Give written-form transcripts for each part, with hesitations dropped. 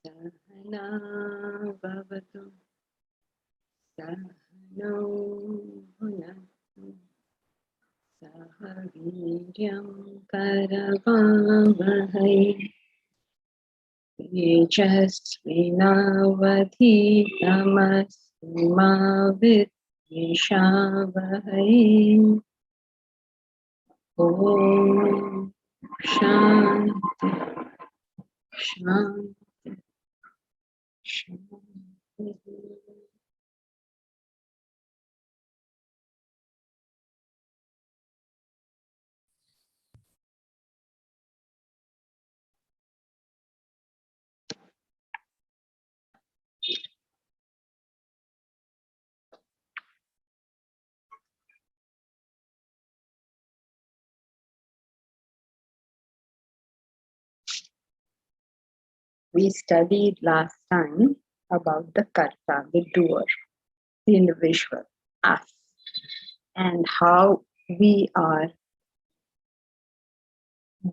Sahana bhavatu sahano bhunaktu saha viryam karavamahai tejasvinavadhitamastu ma vidvishavahai. Om Shanti Shanti Shanti. We studied last time about the karta, the doer, the individual, us, and how we are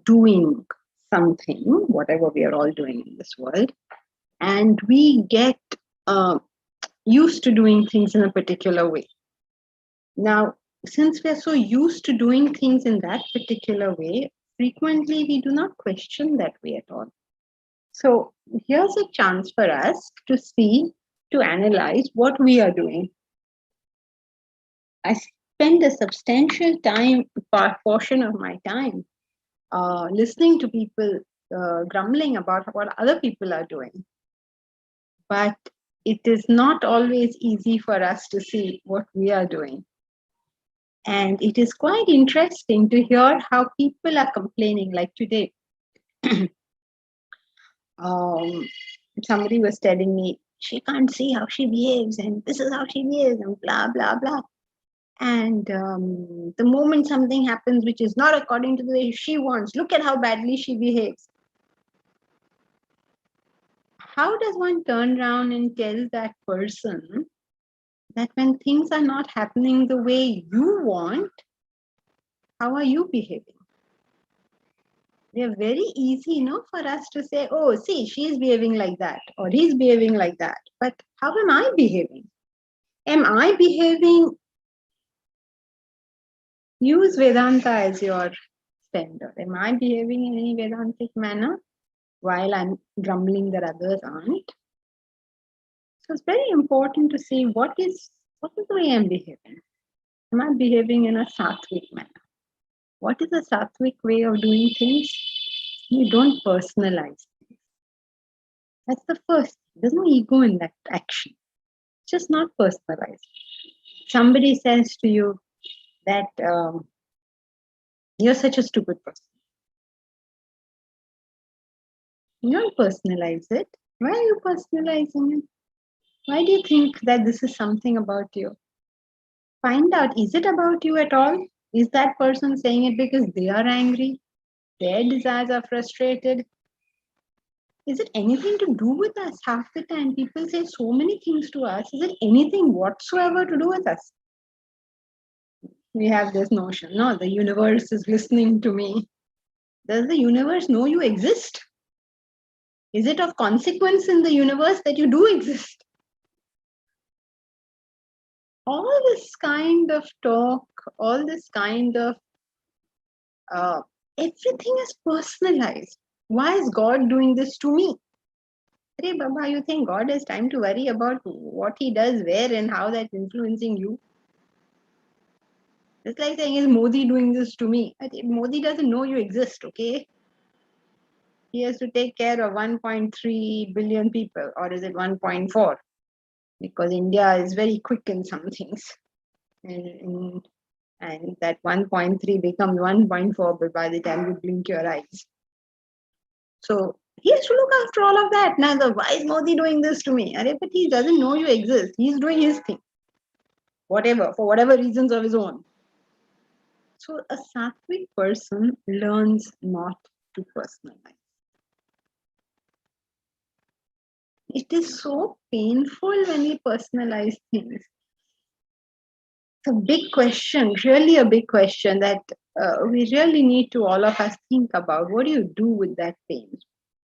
doing something, whatever we are all doing in this world, and we get used to doing things in a particular way. Now, since we are so used to doing things in that particular way, frequently we do not question that way at all. So here's a chance for us to see, to analyze what we are doing. I spend a substantial portion of my time listening to people grumbling about what other people are doing. But it is not always easy for us to see what we are doing. And it is quite interesting to hear how people are complaining. Like today, somebody was telling me, she can't see how she behaves, and this is how she behaves, and blah, blah, blah. And the moment something happens which is not according to the way she wants, look at how badly she behaves. How does one turn around and tell that person that when things are not happening the way you want, how are you behaving? We are very easy, for us to say, oh, see, she's behaving like that, or he's behaving like that. But how am I behaving? Am I behaving? Use Vedanta as your standard. Am I behaving in any Vedantic manner while I'm grumbling that others aren't? So it's very important to see what is the way I'm behaving. Am I behaving in a Sattvic manner? What is a Sattvic way of doing things? You don't personalize things. That's the first. There's no ego in that action. It's just not personalized. Somebody says to you that you're such a stupid person. You don't personalize it. Why are you personalizing it? Why do you think that this is something about you? Find out, is it about you at all? Is that person saying it because they are angry? Their desires are frustrated? Is it anything to do with us? Half the time people say so many things to us. Is it anything whatsoever to do with us? We have this notion, no, the universe is listening to me. Does the universe know you exist? Is it of consequence in the universe that you do exist? All this kind of talk, all this kind of everything is personalized. Why is God doing this to me? Hey Baba, you think God has time to worry about what he does, where, and how that's influencing you? It's like saying, is Modi doing this to me? Modi doesn't know you exist, okay? He has to take care of 1.3 billion people, or is it 1.4? Because India is very quick in some things. And that 1.3 becomes 1.4 by the time you blink your eyes. So he has to look after all of that. Now, why is Modi doing this to me? But he doesn't know you exist. He's doing his thing. For whatever reasons of his own. So a Sattvic person learns not to personalize. It is so painful when we personalize things. It's a big question, really a big question that we really need to all of us think about. What do you do with that pain?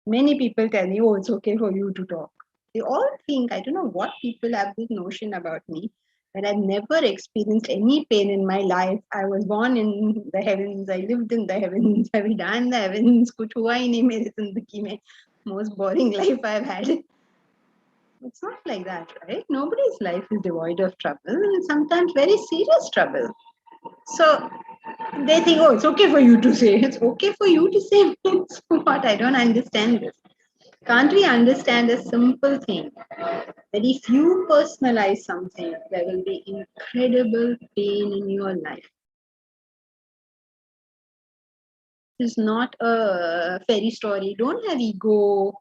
Many people tell me, oh, it's okay for you to talk. They all think, I don't know what people have this notion about me, that I've never experienced any pain in my life. I was born in the heavens, I lived in the heavens, I've done the heavens, kuch hua hi nahi mere zindagi mein. Most boring life I've had. It's not like that, right? Nobody's life is devoid of trouble, and sometimes very serious trouble. So they think, oh, it's okay for you to say. It's okay for you to say means what? I don't understand this. Can't we understand a simple thing? That if you personalize something, there will be incredible pain in your life. It's not a fairy story. Don't have ego.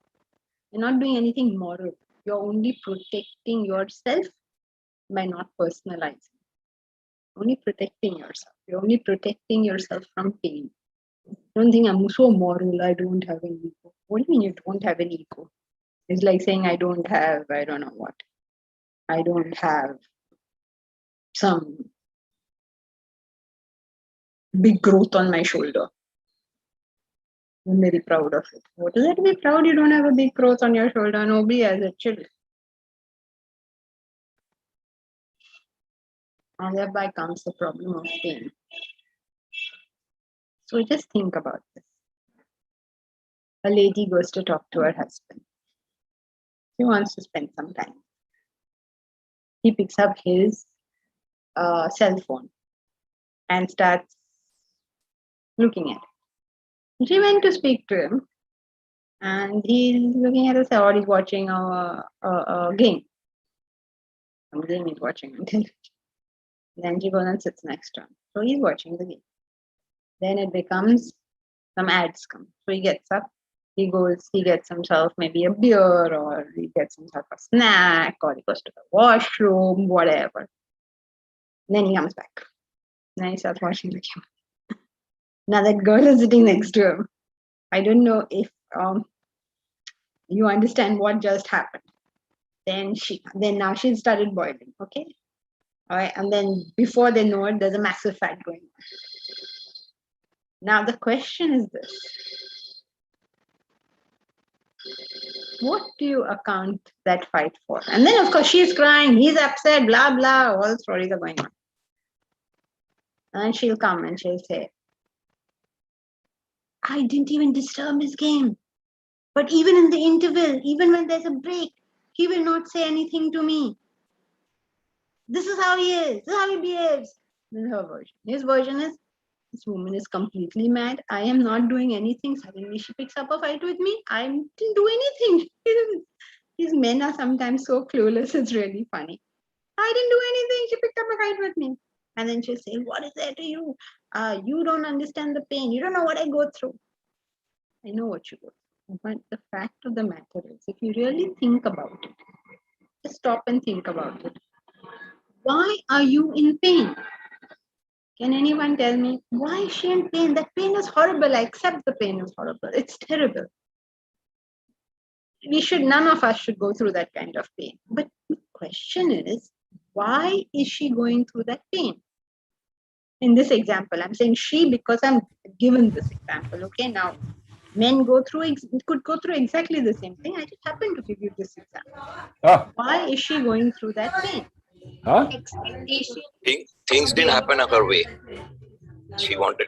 You're not doing anything moral. You're only protecting yourself by not personalizing. Only protecting yourself. You're only protecting yourself from pain. Don't think I'm so moral, I don't have an ego. What do you mean you don't have an ego? It's like saying I don't have, I don't know what. I don't have some big growth on my shoulder. I'm very proud of it. What is it to be proud? You don't have a big growth on your shoulder. Nobody has it. Chill. And thereby comes the problem of pain. So just think about this. A lady goes to talk to her husband. She wants to spend some time. He picks up his cell phone and starts looking at it. She went to speak to him, and he's looking at us, or he's watching a game. Some game he's watching on television. Then she goes and sits next to him. So he's watching the game. Then it becomes some ads come. So he gets up, he goes, he gets himself maybe a beer, or he gets himself a snack, or he goes to the washroom, whatever. Then he comes back. Then he starts watching the game. Now that girl is sitting next to him. I don't know if you understand what just happened. Then now she started boiling, okay? All right, and then before they know it, there's a massive fight going on. Now the question is this. What do you account that fight for? And then of course she's crying, he's upset, blah, blah, all the stories are going on. And she'll come and she'll say, I didn't even disturb his game. But even in the interval, even when there's a break, he will not say anything to me. This is how he is. This is how he behaves. This is her version. His version is, this woman is completely mad. I am not doing anything. Suddenly she picks up a fight with me. I didn't do anything. These men are sometimes so clueless. It's really funny. I didn't do anything. She picked up a fight with me. And then she'll say, what is there to you? You don't understand the pain. You don't know what I go through. I know what you go through. But the fact of the matter is, if you really think about it, just stop and think about it. Why are you in pain? Can anyone tell me, why is she in pain? That pain is horrible. I accept the pain is horrible. It's terrible. None of us should go through that kind of pain. But the question is, why is she going through that pain? In this example, I'm saying she because I'm given this example. Okay, now men could go through exactly the same thing. I just happen to give you this example. Why is she going through that pain? Expectation. Things didn't happen her way. She wanted.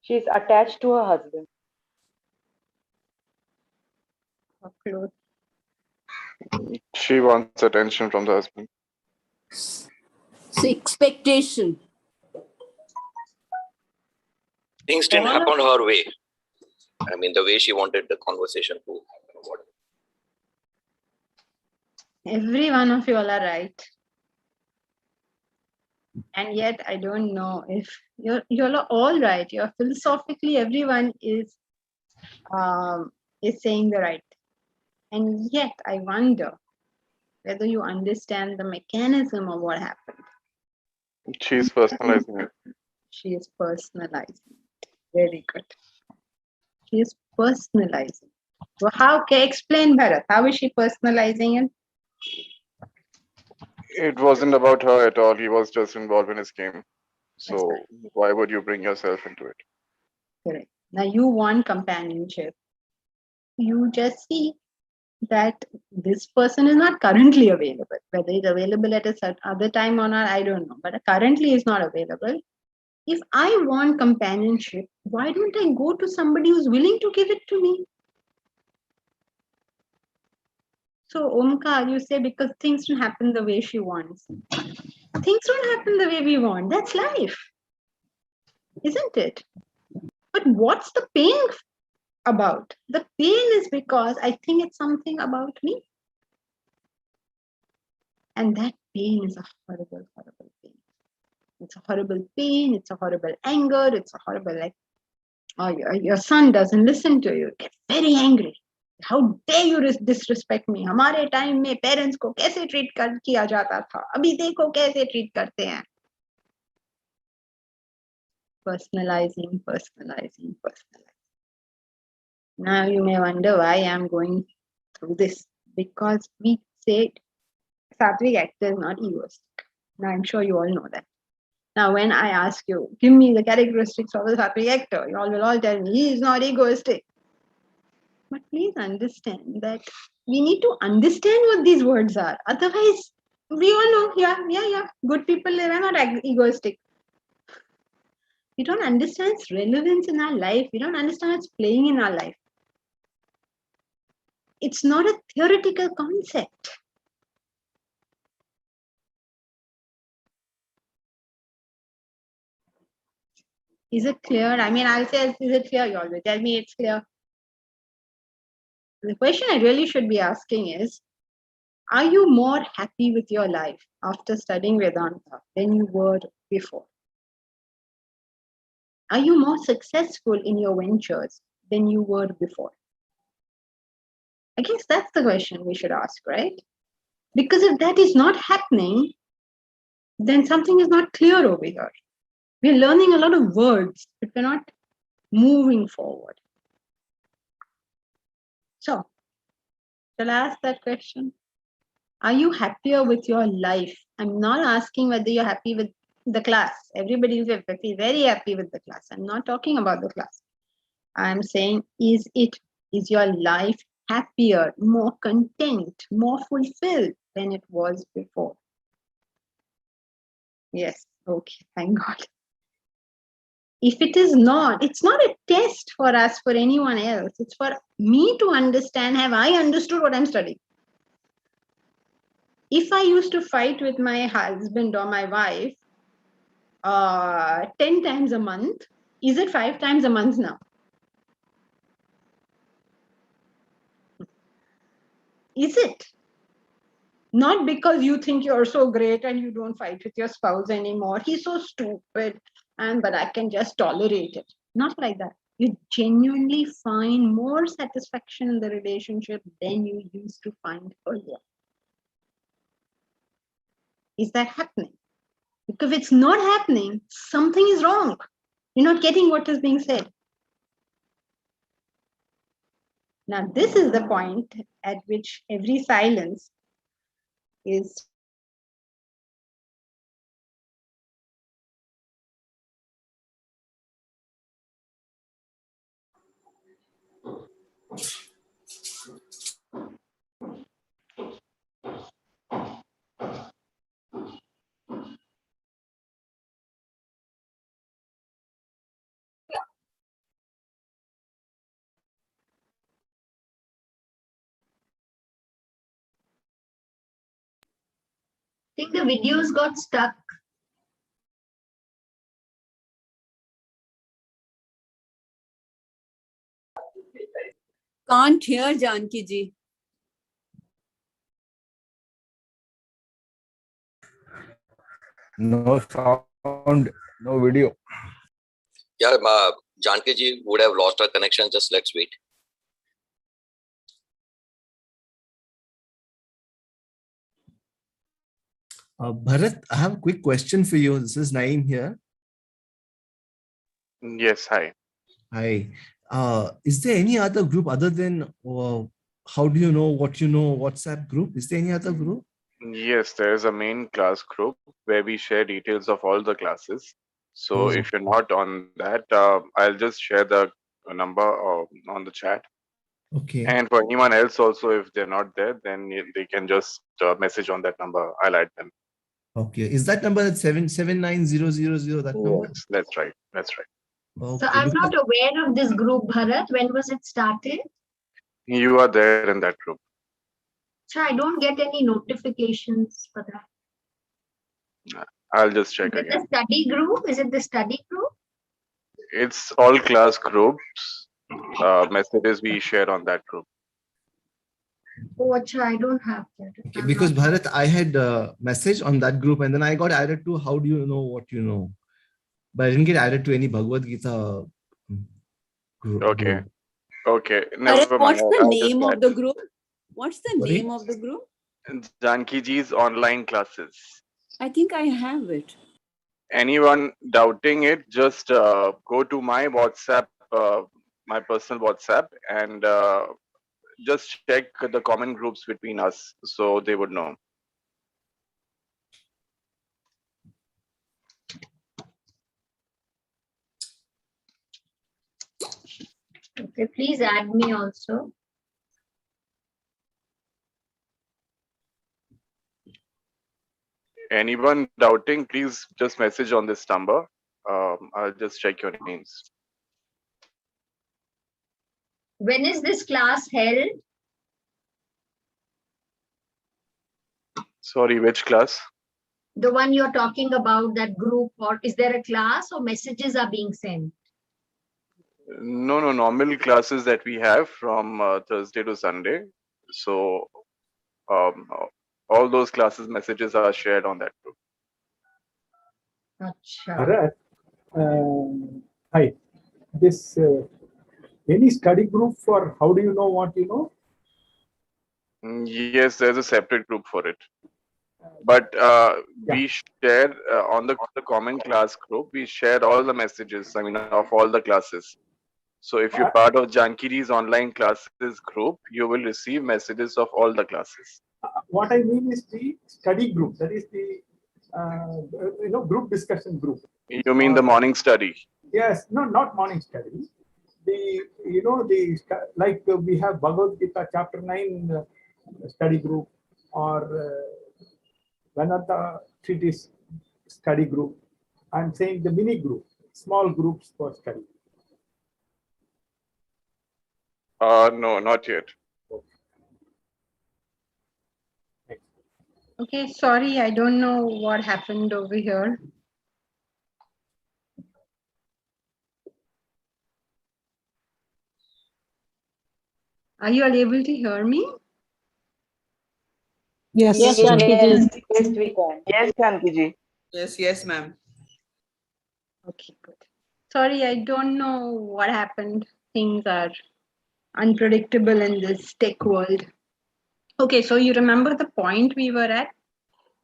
She's attached to her husband. She wants attention from the husband. So expectation. Things didn't happen her way. I mean, the way she wanted the conversation to. Every one of you all are right. And yet, I don't know if you all are all right. You're philosophically, everyone is saying the right. And yet, I wonder whether you understand the mechanism of what happened. She's personalizing it. She is personalizing it. Very good. She is personalizing it. So how can explain Bharat? How is she personalizing it? It wasn't about her at all. He was just involved in his game. That's So right. why would you bring yourself into it? Correct. Now you want companionship. You just see that this person is not currently available. Whether it's available at a certain other time or not, I don't know. But currently is not available. If I want companionship, why don't I go to somebody who's willing to give it to me? So Omkar, you say because things don't happen the way she wants. Things don't happen the way we want. That's life, isn't it? But what's the pain about? The pain is because I think it's something about me. And that pain is a horrible, horrible pain. It's a horrible pain. It's a horrible anger. It's a horrible, like, oh, your son doesn't listen to you. Get very angry. How dare you disrespect me? हमारे time में parents को कैसे treat किया जाता था, अभी देखो कैसे ट्रीट करते हैं. Personalizing. Now you may wonder why I'm going through this, because we say Sattvic actor is not egoistic. Now I'm sure you all know that. Now when I ask you, give me the characteristics of a Sattvic actor, you all will all tell me he is not egoistic. But please understand that we need to understand what these words are. Otherwise, we all know, yeah, good people are not egoistic. We don't understand its relevance in our life. We don't understand its playing in our life. It's not a theoretical concept. Is it clear? I mean, I'll say, is it clear? You all will tell me it's clear. The question I really should be asking is, are you more happy with your life after studying Vedanta than you were before? Are you more successful in your ventures than you were before? I guess that's the question we should ask, right? Because if that is not happening, then something is not clear over here. We're learning a lot of words, but we're not moving forward. So, shall I ask that question? Are you happier with your life? I'm not asking whether you're happy with the class. Everybody is very happy with the class. I'm not talking about the class. I'm saying, is your life happier, more content, more fulfilled than it was before? Yes, okay, thank God. If it is not, it's not a test for us, for anyone else. It's for me to understand, have I understood what I'm studying? If I used to fight with my husband or my wife 10 times a month, is it 5 times a month now? Is it? Not because you think you're so great and you don't fight with your spouse anymore. He's so stupid, but I can just tolerate it. Not like that. You genuinely find more satisfaction in the relationship than you used to find earlier. Is that happening? Because if it's not happening, something is wrong. You're not getting what is being said. Now, this is the point at which every silence is I think the videos got stuck. Can't hear Janki ji. No sound, no video. Yeah, Janki ji would have lost her connection. Just let's wait. Bharat, I have a quick question for you. This is Naeem here. Yes, hi. Hi. Is there any other group other than how do you know what you know WhatsApp group? Is there any other group? Yes, there is a main class group where we share details of all the classes. So Oh. if you're not on that, I'll just share the number on the chat. Okay. And for anyone else also, if they're not there, then they can just message on that number. I'll add them. Okay. Is that number at 779-000, that number? Yes, that's right. That's right. Okay. So I'm not aware of this group, Bharat. When was it started? You are there in that group. So I don't get any notifications for that. I'll just check Is it again. the study group? Is it the study group? It's all class groups. Messages we share on that group. Oh, acha, I don't have that. Okay, because Bharat, I had a message on that group and then I got added to how do you know what you know? But I didn't get added to any Bhagavad Gita group. Okay. Okay. Bharat, Never mind. what's the I'll name just of add the group? What's the Sorry? name of the group? Janki Ji's online classes. I think I have it. Anyone doubting it, just go to my WhatsApp, my personal WhatsApp, and just check the common groups between us so they would know. Okay, please add me also. Anyone doubting, please just message on this number. I'll just check your names. When is this class held? Sorry, which class? The one you're talking about, that group, or is there a class or messages are being sent? No, normal classes that we have from Thursday to Sunday. So all those classes messages are shared on that group. Acha. Bharat, hi. This any study group for how do you know what you know? Yes, there's a separate group for it. But we share on the common class group, we share all the messages, I mean, of all the classes. So if you're part of Jankiri's online classes group, you will receive messages of all the classes. What I mean is the study group. That is the group discussion group. You mean the morning study? Yes, no, not morning study. The like we have Bhagavad Gita chapter 9 study group or Vedanta Treatise study group. I'm saying the mini group, small groups for study. No, not yet. Okay, sorry, I don't know what happened over here. Are you all able to hear me? Yes. Yes, Yes, Janki yes, we can. Yes, Janki ji. Yes, ma'am. Okay, good. Sorry, I don't know what happened. Things are unpredictable in this tech world. Okay, so you remember the point we were at?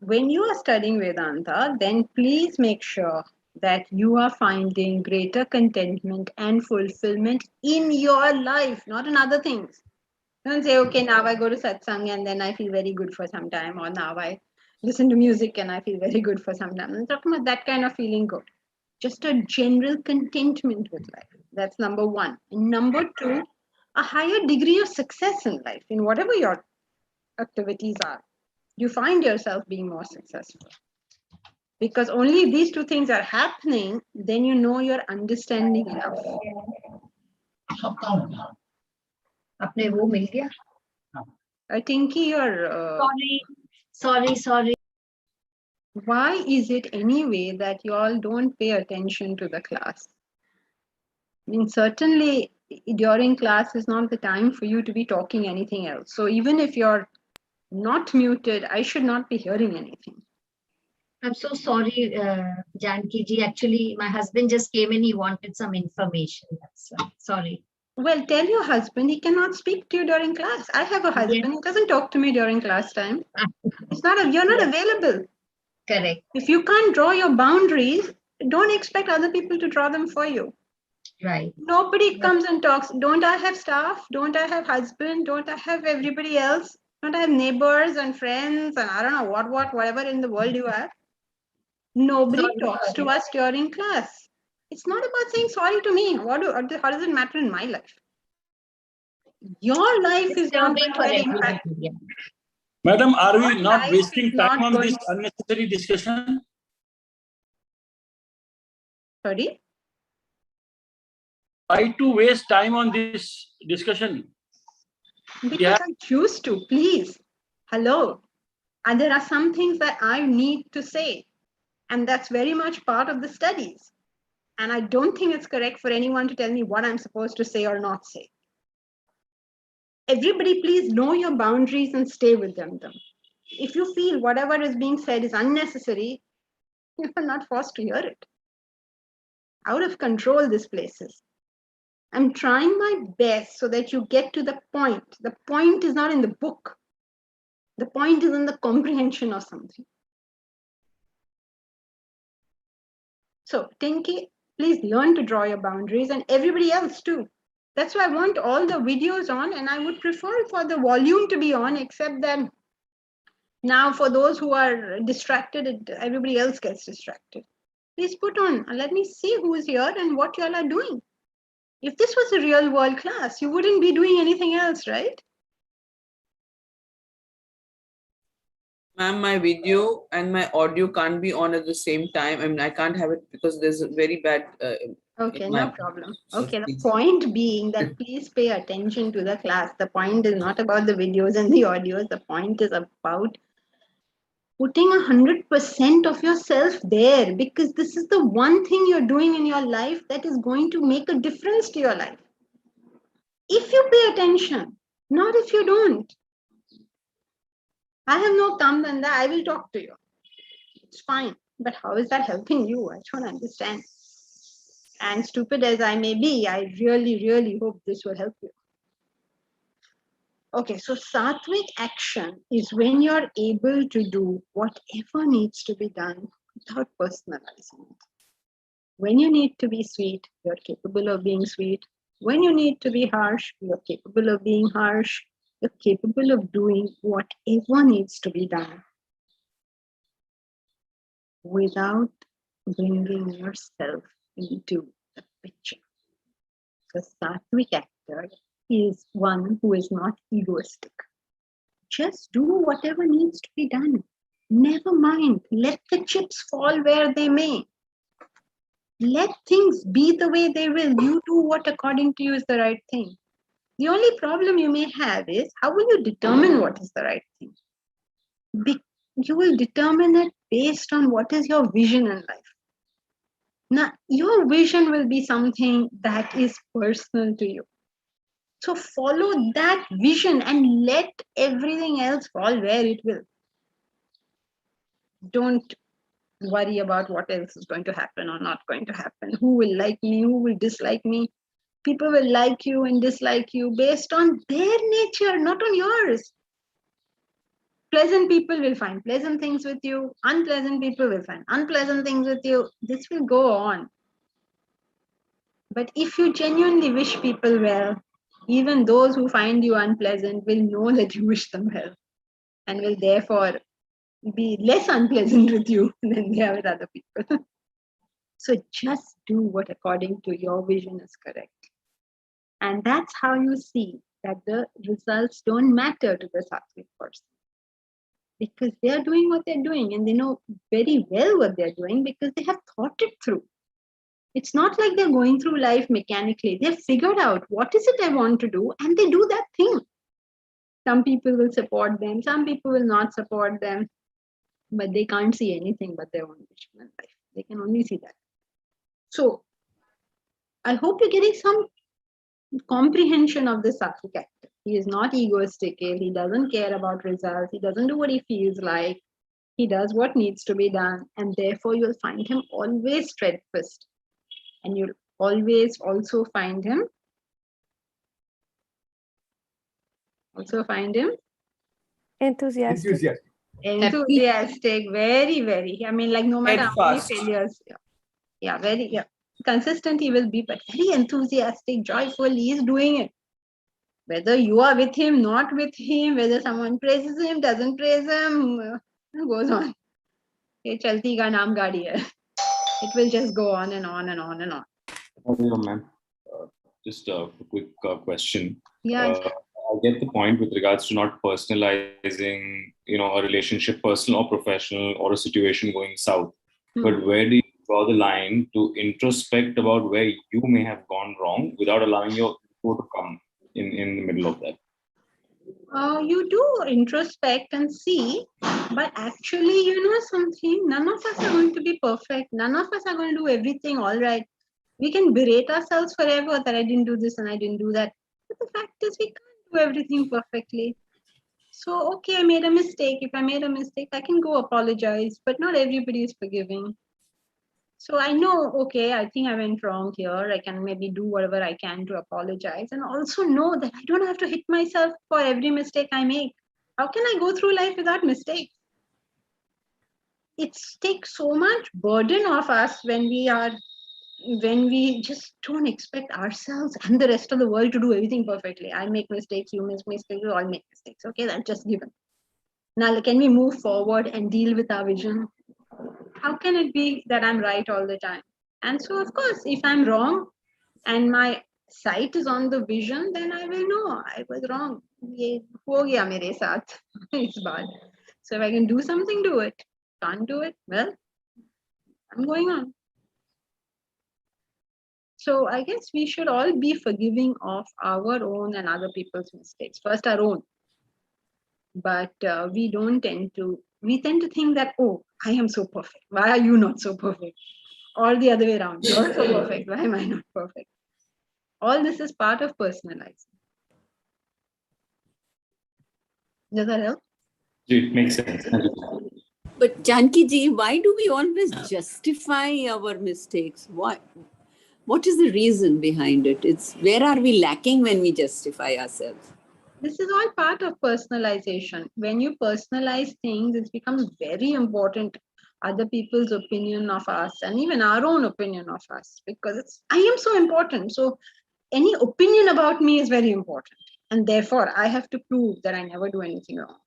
When you are studying Vedanta, then please make sure that you are finding greater contentment and fulfillment in your life, not in other things. Don't say, okay, now I go to satsang and then I feel very good for some time, or now I listen to music and I feel very good for some time. I'm talking about that kind of feeling good. Just a general contentment with life. That's number one. And number two, a higher degree of success in life, in whatever your activities are. You find yourself being more successful. Because only if these two things are happening, then you know you're understanding enough. Apne wo mil gaya? I think you're... Sorry. Why is it anyway that you all don't pay attention to the class? I mean, certainly during class is not the time for you to be talking anything else. So even if you're not muted, I should not be hearing anything. I'm so sorry, Janki ji. Actually, my husband just came in. He wanted some information. That's why. Sorry. Well, tell your husband he cannot speak to you during class. I have a husband. He doesn't talk to me during class time. You're not available. Correct. If you can't draw your boundaries, don't expect other people to draw them for you. Right. Nobody comes and talks. Don't I have staff? Don't I have husband? Don't I have everybody else? Don't I have neighbors and friends and I don't know whatever in the world you have? Nobody talks to us during class. It's not about saying sorry to me. How does it matter in my life? Your life is not Disturbing going for to get everybody. impacted. Yeah. Madam, are we Your not life wasting is time not on going this unnecessary discussion? Sorry? Why to waste time on this discussion? Because I choose to, please. Hello. And there are some things that I need to say. And that's very much part of the studies. And I don't think it's correct for anyone to tell me what I'm supposed to say or not say. Everybody, please know your boundaries and stay within them. If you feel whatever is being said is unnecessary, you are not forced to hear it. Out of control, this place is. I'm trying my best so that you get to the point. The point is not in the book. The point is in the comprehension of something. So, Tinky, please learn to draw your boundaries and everybody else too. That's why I want all the videos on, and I would prefer for the volume to be on, except that now for those who are distracted, everybody else gets distracted. Please put on, let me see who is here and what y'all are doing. If this was a real world class, you wouldn't be doing anything else, right? Ma'am, my video and my audio can't be on at the same time. I mean, I can't have it because there's a very bad. Okay, my- no problem. So Okay, the please. point being that please pay attention to the class. The point is not about the videos and the audios. The point is about putting 100% of yourself there, because this is the one thing you're doing in your life that is going to make a difference to your life. If you pay attention, not if you don't. I have no thumb and that I will talk to you. It's fine. But how is that helping you? I don't understand. And stupid as I may be, I really, really hope this will help you. Okay, so Satwik action is when you're able to do whatever needs to be done without personalizing it. When you need to be sweet, you're capable of being sweet. When you need to be harsh, you're capable of being harsh. You're capable of doing whatever needs to be done without bringing yourself into the picture. The Sattvic actor is one who is not egoistic. Just do whatever needs to be done. Never mind. Let the chips fall where they may. Let things be the way they will. You do what according to you is the right thing. The only problem you may have is how will you determine what is the right thing? You will determine it based on what is your vision in life. Now, your vision will be something that is personal to you. So follow that vision and let everything else fall where it will. Don't worry about what else is going to happen or not going to happen. Who will like me? Who will dislike me? People will like you and dislike you based on their nature, not on yours. Pleasant people will find pleasant things with you. Unpleasant people will find unpleasant things with you. This will go on. But if you genuinely wish people well, even those who find you unpleasant will know that you wish them well and will therefore be less unpleasant with you than they are with other people. So just do what according to your vision is correct. And that's how you see that the results don't matter to the Sattvic person. Because they are doing what they're doing and they know very well what they're doing because they have thought it through. It's not like they're going through life mechanically. They've figured out what is it I want to do and they do that thing. Some people will support them, some people will not support them, but they can't see anything but their own vision in life. They can only see that. So I hope you're getting some comprehension of the Sattvic actor. He is not egoistic. He doesn't care about results. He doesn't do what he feels like. He does what needs to be done. And therefore, you'll find him always steadfast. And you'll always also find him Enthusiastic. enthusiastic, very, very. I mean, like no matter how many Steadfast. failures. Yeah, very, yeah. Consistent he will be, but very enthusiastic, joyful. He is doing it. Whether you are with him, not with him, whether someone praises him, doesn't praise him, goes on. Ye chalti ka naam gaadi hai. It will just go on and on and on and on. Hello, ma'am. Just a quick question. Yeah. I get the point with regards to not personalizing, a relationship, personal or professional, or a situation going south. But where do you draw the line to introspect about where you may have gone wrong without allowing your ego to come in the middle of that? You do introspect and see, but actually, something, none of us are going to be perfect. None of us are going to do everything all right. We can berate ourselves forever that I didn't do this and I didn't do that. But the fact is, we can't do everything perfectly. So, okay, I made a mistake. If I made a mistake, I can go apologize, but not everybody is forgiving. So I know, okay, I think I went wrong here. I can maybe do whatever I can to apologize, and also know that I don't have to hit myself for every mistake I make. How can I go through life without mistakes? It takes so much burden off us when we just don't expect ourselves and the rest of the world to do everything perfectly. I make mistakes, you make mistakes, we all make mistakes. Okay, that's just given. Now, can we move forward and deal with our vision? How can it be that I'm right all the time? And so, of course, if I'm wrong and my sight is on the vision, then I will know I was wrong. Ye ho gaya mere saath is bad. So if I can do something, do it. Can't do it, well, I'm going on. So I guess we should all be forgiving of our own and other people's mistakes. First, our own. But we tend to think that, oh, I am so perfect. Why are you not so perfect? Or the other way around. You're so perfect. Why am I not perfect? All this is part of personalizing. Does that help? It makes sense. But Janki ji, why do we always justify our mistakes? Why? What is the reason behind it? It's where are we lacking when we justify ourselves? This is all part of personalization. When you personalize things, it becomes very important, other people's opinion of us and even our own opinion of us, because I am so important. So any opinion about me is very important. And therefore, I have to prove that I never do anything wrong.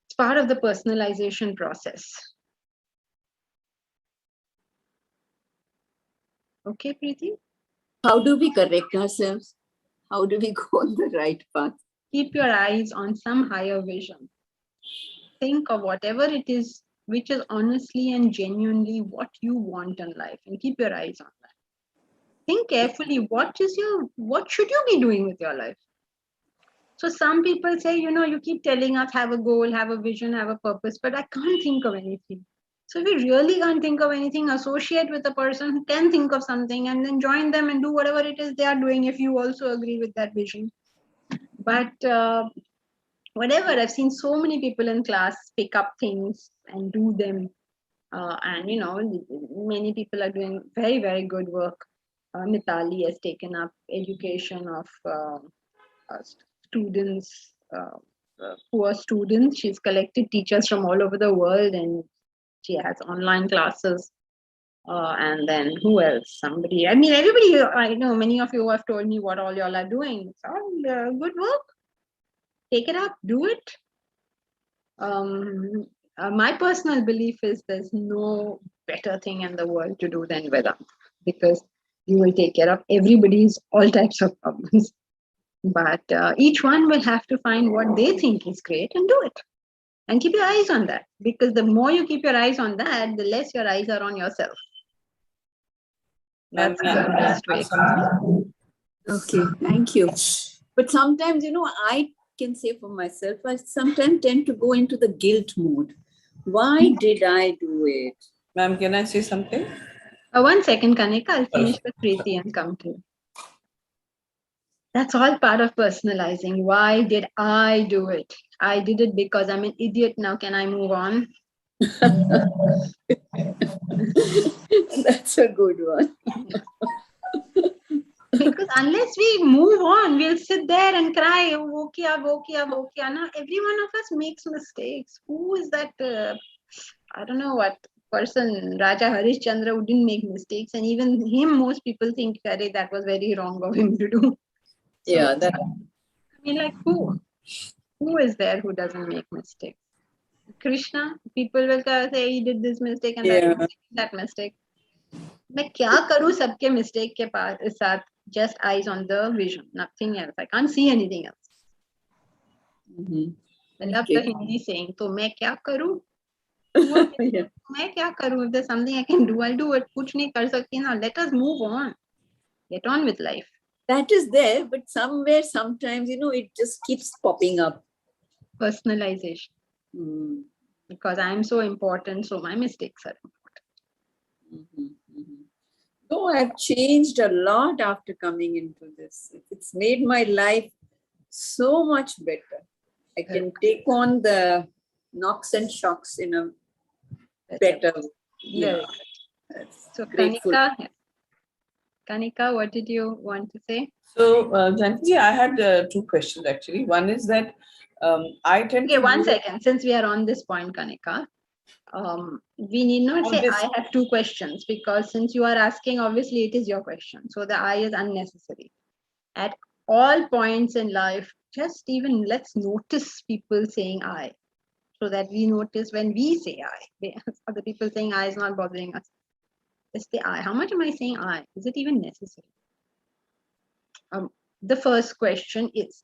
It's part of the personalization process. Okay, Preeti? How do we correct ourselves? How do we go on the right path? Keep your eyes on some higher vision. Think of whatever it is which is honestly and genuinely what you want in life, and keep your eyes on that. Think carefully, what should you be doing with your life? So some people say, you keep telling us have a goal, have a vision, have a purpose, but I can't think of anything. So if you really can't think of anything, associate with a person who can think of something and then join them and do whatever it is they are doing if you also agree with that vision. But whatever, I've seen so many people in class pick up things and do them. And, many people are doing very, very good work. Mitali has taken up education of students, poor students. She's collected teachers from all over the world and she has online classes. And then who else? Somebody, everybody, I know many of you have told me what all y'all are doing. It's all good work. Take it up, do it. My personal belief is there's no better thing in the world to do than Vedanta, because you will take care of everybody's all types of problems. But each one will have to find what they think is great and do it. And keep your eyes on that, because the more you keep your eyes on that, the less your eyes are on yourself. That's the best way. Okay, thank you. But sometimes, I can say for myself, I sometimes tend to go into the guilt mood. Why did I do it? Ma'am, can I say something? 1 second, Kanika. I'll finish with Preeti and come to you. That's all part of personalizing. Why did I do it? I did it because I'm an idiot. Now can I move on? That's a good one. Because unless we move on, we'll sit there and cry, wo kiya. Now, every one of us makes mistakes. Who is that? I don't know what person, Raja Harishchandra, who didn't make mistakes, and even him, most people think that was very wrong of him to do. Yeah, that. I mean, like who? Who is there who doesn't make mistakes? Krishna, people will say he did this mistake and that mistake. मैं क्या करूँ सबके mistake के साथ? Just eyes on the vision, nothing else. I can't see anything else. I love the Hindi saying. तो मैं क्या करूँ? मैं क्या करूँ? If there's something I can do, I'll do it. कुछ नहीं कर सकती ना. Let us move on. Get on with life. That is there, but somewhere, sometimes, it just keeps popping up. Personalization. Because I'm so important, so my mistakes are important. No, I've changed a lot after coming into this. It's made my life so much better. I can take on the knocks and shocks in a better way. Yeah. So Kanika, what did you want to say? So, Janki, I had two questions actually. One is that I tend to. One second. Since we are on this point, Kanika, we need not say I have two questions, because since you are asking, obviously it is your question. So the I is unnecessary. At all points in life, just even let's notice people saying I, so that we notice when we say I. Other people saying I is not bothering us. It's the I. How much am I saying I? Is it even necessary? The first question is,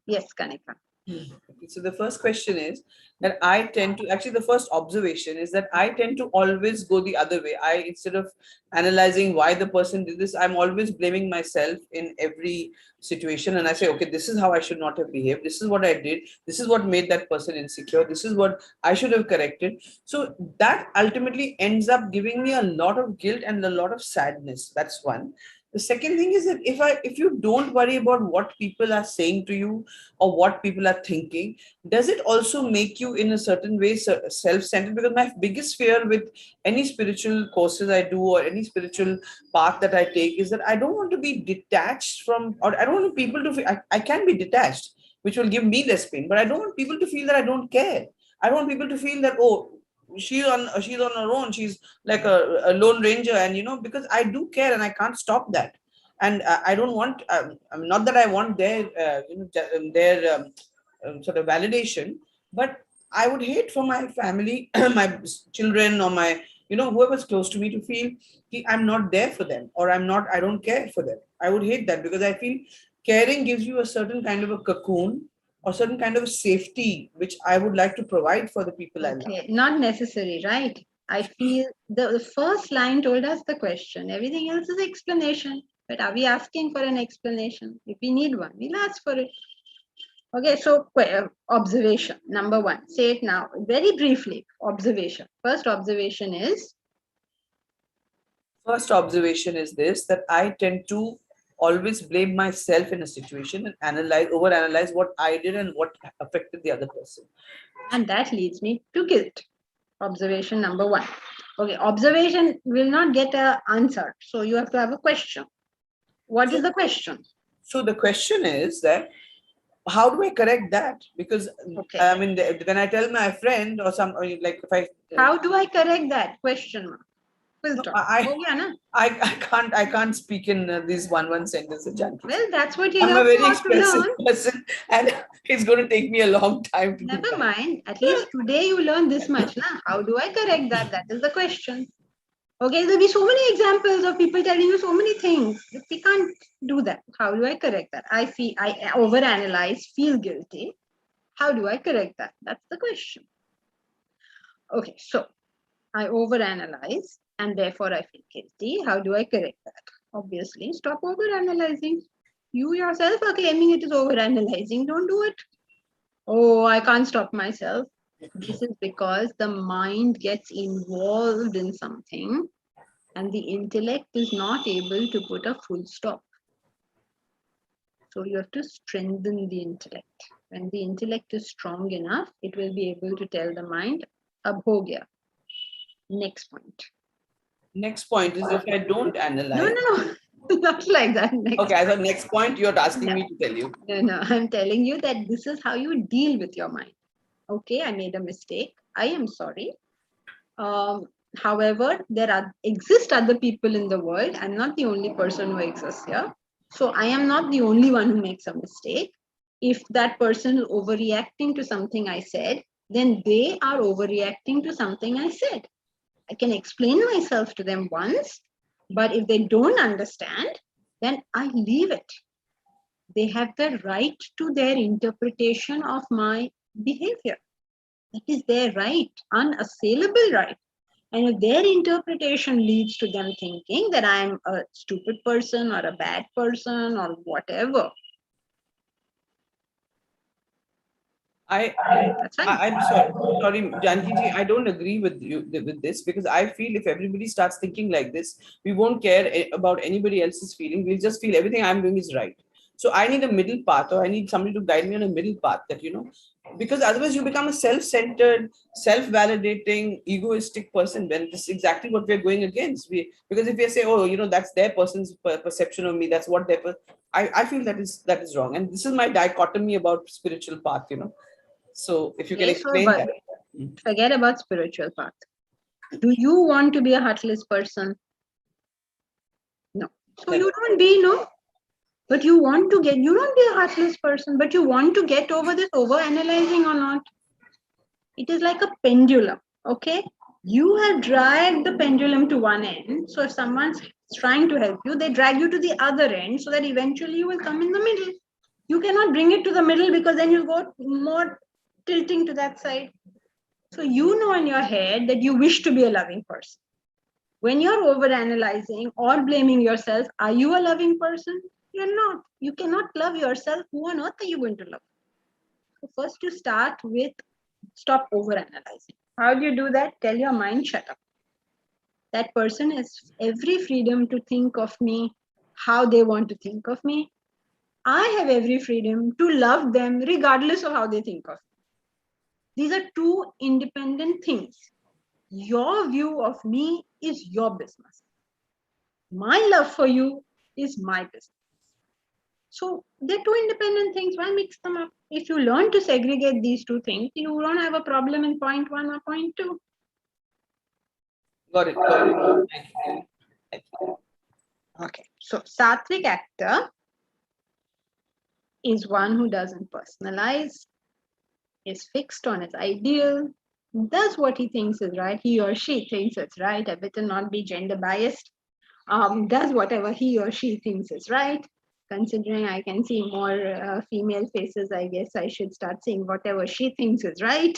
yes, Kanika. Okay, so the first question is that I tend to, actually the first observation is that I tend to always go the other way. Instead of analyzing why the person did this, I'm always blaming myself in every situation. And I say, okay, this is how I should not have behaved. This is what I did. This is what made that person insecure. This is what I should have corrected. So that ultimately ends up giving me a lot of guilt and a lot of sadness. That's one. The second thing is that if you don't worry about what people are saying to you or what people are thinking, does it also make you in a certain way self-centered? Because my biggest fear with any spiritual courses I do or any spiritual path that I take is that I don't want to be detached from, or I don't want people to feel, I can be detached, which will give me less pain, but I don't want people to feel that I don't care. I don't want people to feel that, oh, she's on her own, she's like a lone ranger, and because I do care and I can't stop that. And I don't want, not that I want their sort of validation, but I would hate for my family, my children, or my whoever's close to me to feel I'm not there for them, or I don't care for them. I would hate that, because I feel caring gives you a certain kind of a cocoon or certain kind of safety, which I would like to provide for the people I love. Not necessary, right? I feel the first line told us the question. Everything else is explanation. But are we asking for an explanation? If we need one, we'll ask for it. Okay, so observation. Number one. Say it now. Very briefly. Observation. First observation is? First observation is this, that I tend to always blame myself in a situation and overanalyze what I did and what affected the other person. And that leads me to guilt. Observation number one. Okay, observation will not get an answer. So you have to have a question. What is the question? So the question is that, how do I correct that? Because I mean, when I tell my friend or how do I correct that? Question mark. I can't speak in these one sentences. Well, that's what you I'm have a very to expressive learn. person, and it's going to take me a long time to Never mind. At least today you learn this much. Na? How do I correct that? That is the question. Okay, there'll be so many examples of people telling you so many things. We can't do that. How do I correct that? I overanalyze, feel guilty. How do I correct that? That's the question. Okay, so I overanalyze and therefore I feel guilty. How do I correct that? Obviously, stop overanalyzing. You yourself are claiming it is overanalyzing. Don't do it. Oh, I can't stop myself. This is because the mind gets involved in something and the intellect is not able to put a full stop. So you have to strengthen the intellect. When the intellect is strong enough, it will be able to tell the mind, ab ho gaya. Next point. Next point is, if I don't analyze. No. Not like that. Okay, I thought next point you're asking me to tell you. No, I'm telling you that this is how you deal with your mind. Okay, I made a mistake. I am sorry. However, exist other people in the world. I'm not the only person who exists here. So I am not the only one who makes a mistake. If that person is overreacting to something I said, then they are overreacting to something I said. I can explain myself to them once, but if they don't understand, then I leave it. They have the right to their interpretation of my behavior. That is their right, unassailable right. And if their interpretation leads to them thinking that I'm a stupid person or a bad person or whatever, I'm sorry, Janki ji, I don't agree with you with this, because I feel if everybody starts thinking like this, we won't care about anybody else's feeling. We'll just feel everything I'm doing is right. So I need a middle path, or I need somebody to guide me on a middle path, that, because otherwise you become a self-centered, self-validating, egoistic person. When this is exactly what we're going against. Because if we say, oh, that's their person's perception of me, that's what I feel that is wrong. And this is my dichotomy about spiritual path. So if you can explain that. Forget about spiritual path. Do you want to be a heartless person? No. So you don't be, no. But you don't be a heartless person, but you want to get over this over-analyzing or not. It is like a pendulum, okay? You have dragged the pendulum to one end. So if someone's trying to help you, they drag you to the other end so that eventually you will come in the middle. You cannot bring it to the middle, because then you'll go more tilting to that side. So you know in your head that you wish to be a loving person. When you're over-analyzing or blaming yourself, are you a loving person? You're not. You cannot love yourself. Who on earth are you going to love? So first you start with stop over-analyzing. How do you do that? Tell your mind, shut up. That person has every freedom to think of me how they want to think of me. I have every freedom to love them regardless of how they think of me. These are two independent things. Your view of me is your business. My love for you is my business. So they're two independent things. Why mix them up? If you learn to segregate these two things, you don't have a problem in point 1 or point 2. Got it. Thank you. Okay. So Sattvic actor is one who doesn't personalize, is fixed on his ideal, does what he thinks is right. He or she thinks it's right. I better not be gender biased. Does whatever he or she thinks is right. Considering I can see more female faces, I guess I should start saying whatever she thinks is right.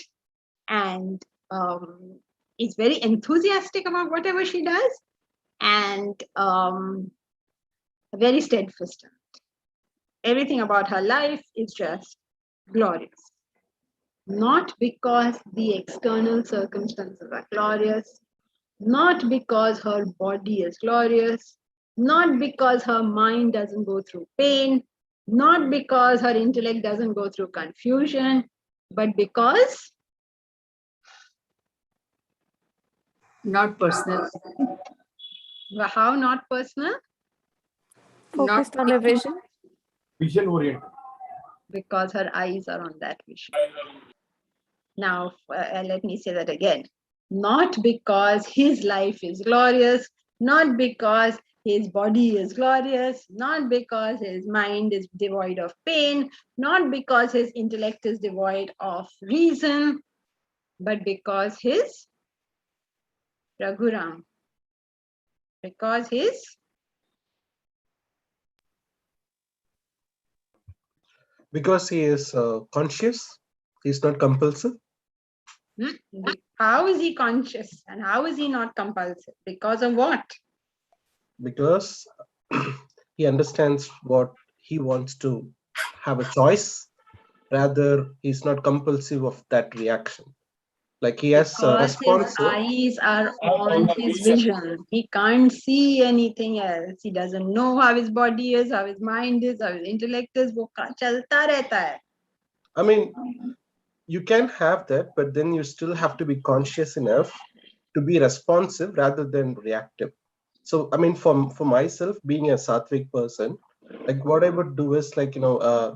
And is very enthusiastic about whatever she does. And very steadfast. Everything about her life is just glorious. Not because the external circumstances are glorious, not because her body is glorious, not because her mind doesn't go through pain, not because her intellect doesn't go through confusion, but because Not personal. how not personal? Focused on a vision. Vision oriented. Because her eyes are on that vision. Now, let me say that again. Not because his life is glorious, not because his body is glorious, not because his mind is devoid of pain, not because his intellect is devoid of reason, but because his Raghuram, because his Because he is conscious, he's not compulsive. How is he conscious and how is he not compulsive? Because of what? Because he understands what he wants to have a choice, rather he's not compulsive of that reaction. Like he has a response. His eyes are on his vision. He can't see anything else. He doesn't know how his body is, how his mind is, how his intellect is. वो चलता रहता है. I mean, you can have that, but then you still have to be conscious enough to be responsive rather than reactive. So, I mean, for myself, being a Sattvic person, like what I would do is like, I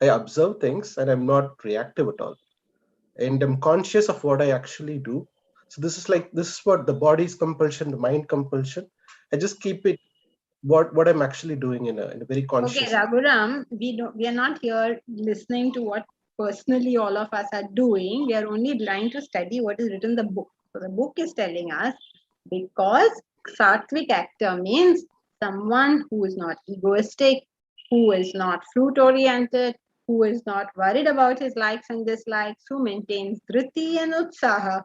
observe things and I'm not reactive at all. And I'm conscious of what I actually do. So this is what the body's compulsion, the mind compulsion. I just keep it what I'm actually doing in a very conscious. Okay, Raghuram, we are not here listening to what personally all of us are doing. We are only trying to study what is written in the book. So the book is telling us, because Satwik actor means someone who is not egoistic, who is not fruit oriented, who is not worried about his likes and dislikes, who maintains dhriti and utsaha.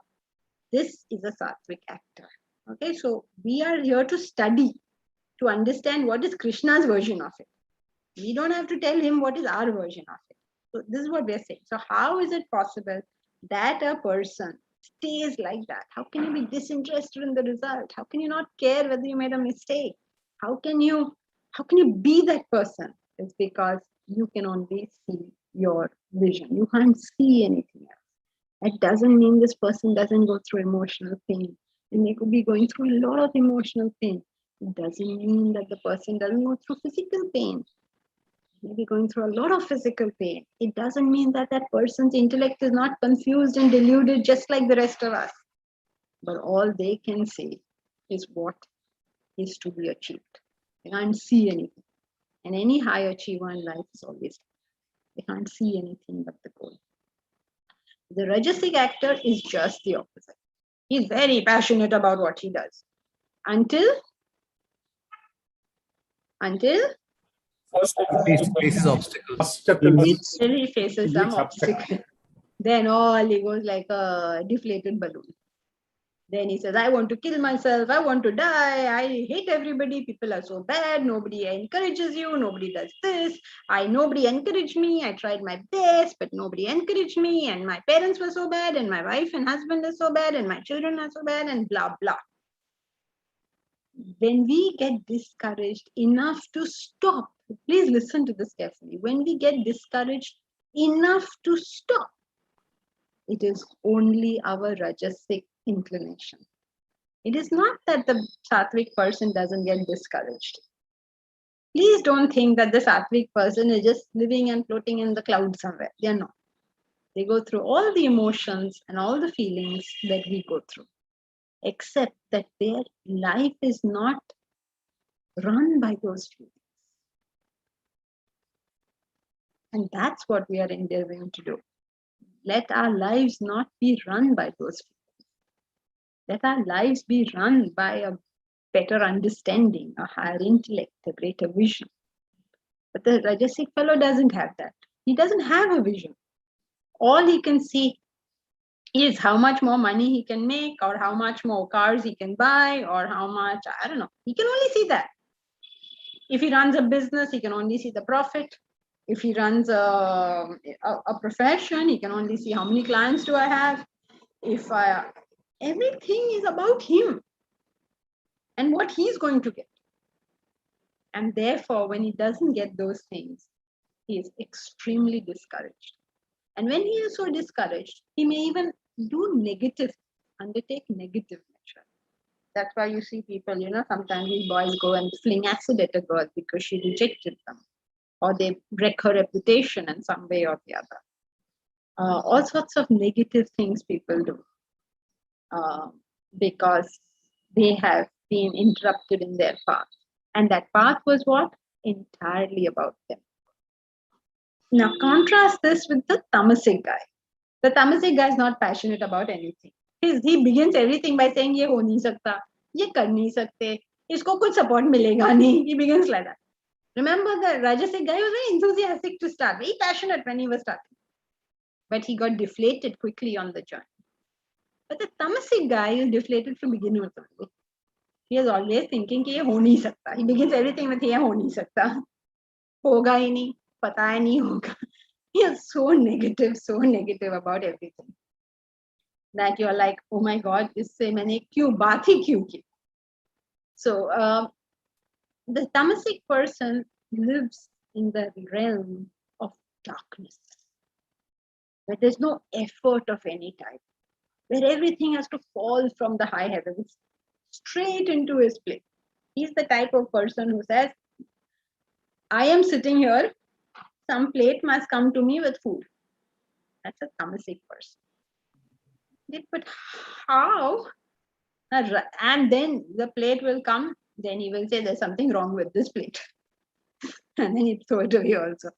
This is a Satwik actor. Okay, so we are here to study, to understand what is Krishna's version of it. We don't have to tell him what is our version of it. So this is what we're saying. So how is it possible that a person stays like that? How can you be disinterested in the result? How can you not care whether you made a mistake? How can you be that person? It's because you can only see your vision. You can't see anything else. That doesn't mean this person doesn't go through emotional pain. They may be going through a lot of emotional pain. It doesn't mean that the person doesn't go through physical pain. Maybe going through a lot of physical pain. It doesn't mean that that person's intellect is not confused and deluded just like the rest of us. But all they can say is what is to be achieved. They can't see anything. And any high achiever in life is always, they can't see anything but the goal. The Rajasic actor is just the opposite. He's very passionate about what he does. Until faces obstacles. he faces some obstacle. Then all he goes like a deflated balloon. Then he says, I want to kill myself. I want to die. I hate everybody. People are so bad. Nobody encourages you. Nobody does this. Nobody encouraged me. I tried my best, but nobody encouraged me. And my parents were so bad. And my wife and husband are so bad. And my children are so bad. And blah, blah. When we get discouraged enough to stop, please listen to this carefully. When we get discouraged enough to stop, it is only our Rajasic inclination. It is not that the Sattvic person doesn't get discouraged. Please don't think that the Sattvic person is just living and floating in the clouds somewhere. They are not. They go through all the emotions and all the feelings that we go through, except that their life is not run by those feelings. And that's what we are endeavoring to do. Let our lives not be run by those feelings. Let our lives be run by a better understanding, a higher intellect, a greater vision. But the Rajasic fellow doesn't have that. He doesn't have a vision. All he can see is how much more money he can make, or how much more cars he can buy, or how much, I don't know. He can only see that. If he runs a business, he can only see the profit. If he runs a profession, he can only see how many clients do I have. Everything is about him and what he's going to get. And therefore, when he doesn't get those things, he is extremely discouraged. And when he is so discouraged, he may even undertake negative measure. That's why you see people, sometimes these boys go and fling acid at a girl because she rejected them, or they wreck her reputation in some way or the other. All sorts of negative things people do because they have been interrupted in their path. And that path was what? Entirely about them. Now contrast this with the Tamasic guy. The Tamasic guy is not passionate about anything. He begins everything by saying, ye ho nahi sakta, ye kar nahi sakte, isko kuch support milega nahi. He begins like that. Remember, the Rajasic guy was very enthusiastic to start, very passionate when he was starting. But he got deflated quickly on the journey. But the Tamasic guy is deflated from beginning with only. He is always thinking कि ये हो नहीं सकता. He begins everything with ये हो नहीं सकता. होगा ही नहीं, पता है नहीं होगा. He is so negative about everything. That you are like, oh my God, इससे मैंने क्यों बात ही क्यों की? So the Tamasic person lives in the realm of darkness, where there's no effort of any type, where everything has to fall from the high heavens straight into his place. He's the type of person who says, I am sitting here, some plate must come to me with food. That's a Tamasic person. But how? And then the plate will come, then he will say there's something wrong with this plate. And then he throw it away also.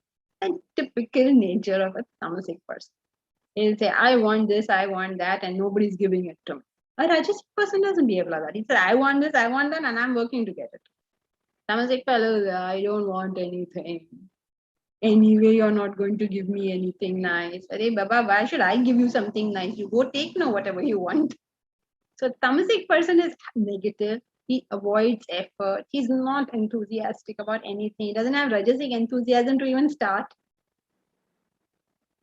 A typical nature of a Tamasic person. He'll say, I want this, I want that, and nobody's giving it to me. A Rajasic person doesn't behave like that. He said, I want this, I want that, and I'm working to get it. Tamasic fellows, I don't want anything. Anyway, you're not going to give me anything nice. Arey Baba, why should I give you something nice? You go take whatever you want. So Tamasic person is negative. He avoids effort. He's not enthusiastic about anything. He doesn't have Rajasic enthusiasm to even start.